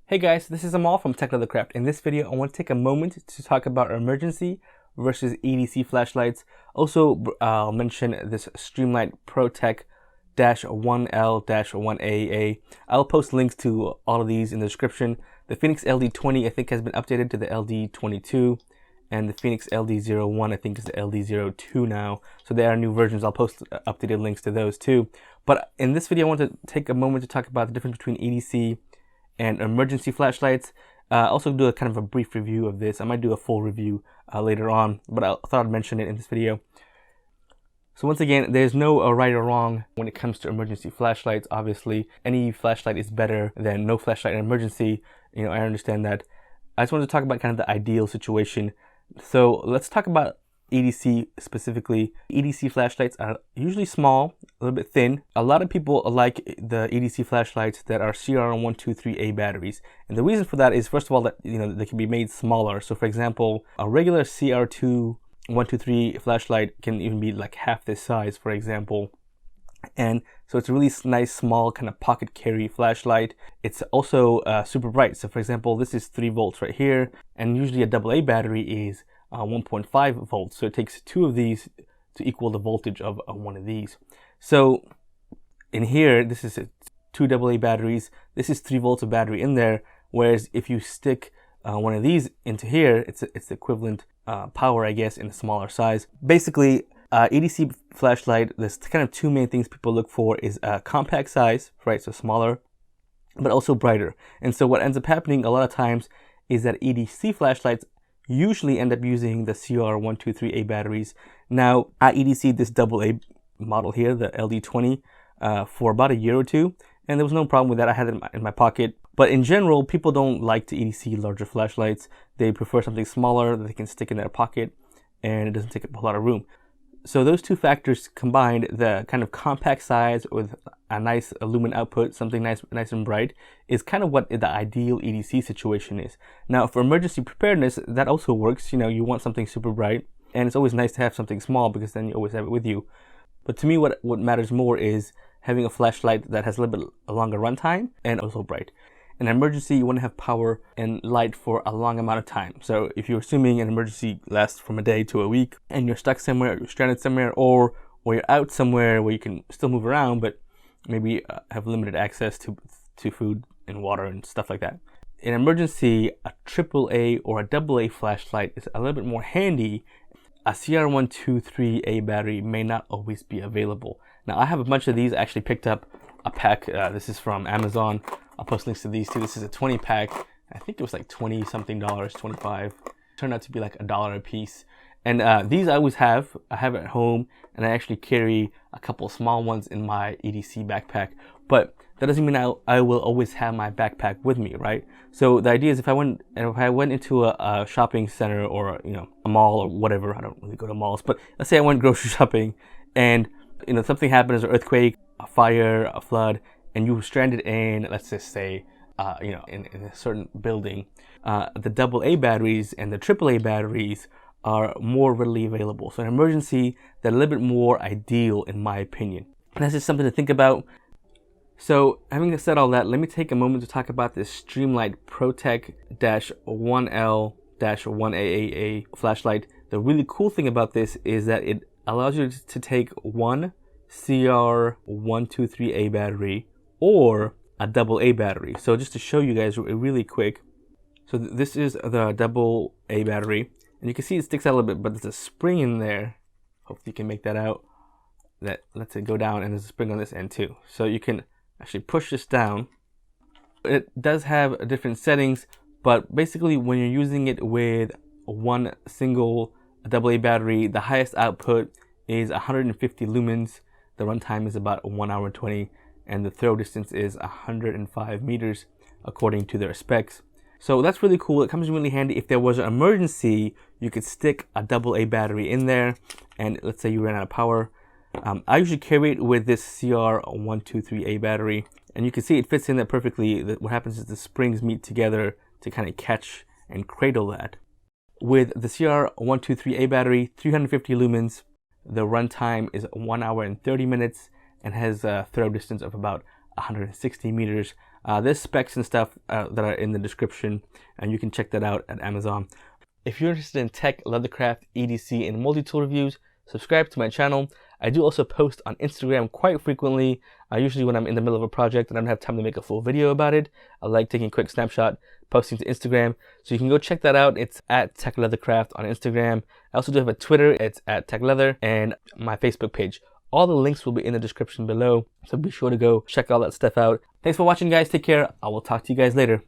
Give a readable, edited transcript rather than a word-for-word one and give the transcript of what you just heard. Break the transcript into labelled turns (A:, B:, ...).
A: Hey guys, this is Amal from TechLeatherCraft. In this video, I want to take a moment to talk about emergency versus EDC flashlights. Also, I'll mention this Streamlight ProTac 1L-1AA. I'll post links to all of these in the description. The Phoenix LD20 I think has been updated to the LD22, and the Phoenix LD01 I think is the LD02 now. So there are new versions. I'll post updated links to those too. But in this video, I want to take a moment to talk about the difference between EDC and emergency flashlights. Also do a kind of a brief review of this. I might do a full review later on, but I thought I'd mention it in this video. So once again, there's no right or wrong when it comes to emergency flashlights. Obviously, any flashlight is better than no flashlight in emergency. You know, I understand that. I just wanted to talk about kind of the ideal situation. So let's talk about EDC specifically. EDC flashlights are usually small, a little bit thin. A lot of people like the EDC flashlights that are CR123A batteries. And the reason for that is, first of all, that they can be made smaller. So for example, a regular CR123 flashlight can even be like half this size, for example. And so it's a really nice, small kind of pocket carry flashlight. It's also super bright. So for example, this is 3 volts right here, and usually a AA battery is 1.5 volts. So it takes 2 of these to equal the voltage of one of these. So in here, this is 2 AA batteries. This is 3 volts of battery in there. Whereas if you stick one of these into here, it's the equivalent power, I guess, in a smaller size. Basically, EDC flashlight, there's kind of 2 main things people look for is compact size, right? So smaller, but also brighter. And so what ends up happening a lot of times is that EDC flashlights usually end up using the CR123A batteries. Now, I EDC'd this AA model here, the LD20, for about a year or 2, and there was no problem with that. I had it in my pocket. But in general, people don't like to EDC larger flashlights. They prefer something smaller that they can stick in their pocket, and it doesn't take up a lot of room. So those 2 factors combined, the kind of compact size with a nice lumen output, something nice and bright, is kind of what the ideal EDC situation is. Now, for emergency preparedness, that also works. You want something super bright, and it's always nice to have something small because then you always have it with you. But to me, what matters more is having a flashlight that has a little bit longer runtime and also bright. In an emergency, you want to have power and light for a long amount of time. So if you're assuming an emergency lasts from a day to a week, and you're stuck somewhere, or you're stranded somewhere, or you're out somewhere where you can still move around, but maybe have limited access to food and water and stuff like that. In an emergency, a AAA or a AA flashlight is a little bit more handy. A CR123A battery may not always be available. Now, I have a bunch of these. I actually picked up a pack. This is from Amazon. I'll post links to these too. This is a 20 pack. I think it was like 20 something dollars, 25. Turned out to be like $1 a piece. And these I always have. I have it at home, and I actually carry a couple small ones in my EDC backpack. But that doesn't mean I will always have my backpack with me, right? So the idea is if I went into a shopping center or a mall or whatever, I don't really go to malls, but let's say I went grocery shopping and something happens, an earthquake, a fire, a flood, and you were stranded in, let's just say, in a certain building, the AA batteries and the AAA batteries are more readily available. So in an emergency, they're a little bit more ideal, in my opinion. And that's just something to think about. So having said all that, let me take a moment to talk about this Streamlight ProTac 1L-1AA flashlight. The really cool thing about this is that it allows you to take one CR123A battery or a AA battery. So just to show you guys really quick, so this is the AA battery, and you can see it sticks out a little bit, but there's a spring in there. Hopefully you can make that out. That lets it go down, and there's a spring on this end too. So you can actually push this down. It does have different settings, but basically when you're using it with one single AA battery, the highest output is 150 lumens. The runtime is about 1 hour and 20, and the throw distance is 105 meters according to their specs. So that's really cool. It comes in really handy. If there was an emergency, you could stick a AA battery in there, and let's say you ran out of power. I usually carry it with this CR123A battery, and you can see it fits in there perfectly. What happens is the springs meet together to kind of catch and cradle that. With the CR123A battery, 350 lumens, the runtime is 1 hour and 30 minutes and has a throw distance of about 160 meters. There's specs and stuff that are in the description, and you can check that out at Amazon. If you're interested in TechLeatherCraft, EDC, and multi-tool reviews, subscribe to my channel. I do also post on Instagram quite frequently, usually when I'm in the middle of a project and I don't have time to make a full video about it. I like taking a quick snapshot, posting to Instagram. So you can go check that out. It's at TechLeatherCraft on Instagram. I also do have a Twitter. It's at TechLeather, and my Facebook page. All the links will be in the description below, so be sure to go check all that stuff out. Thanks for watching, guys. Take care. I will talk to you guys later.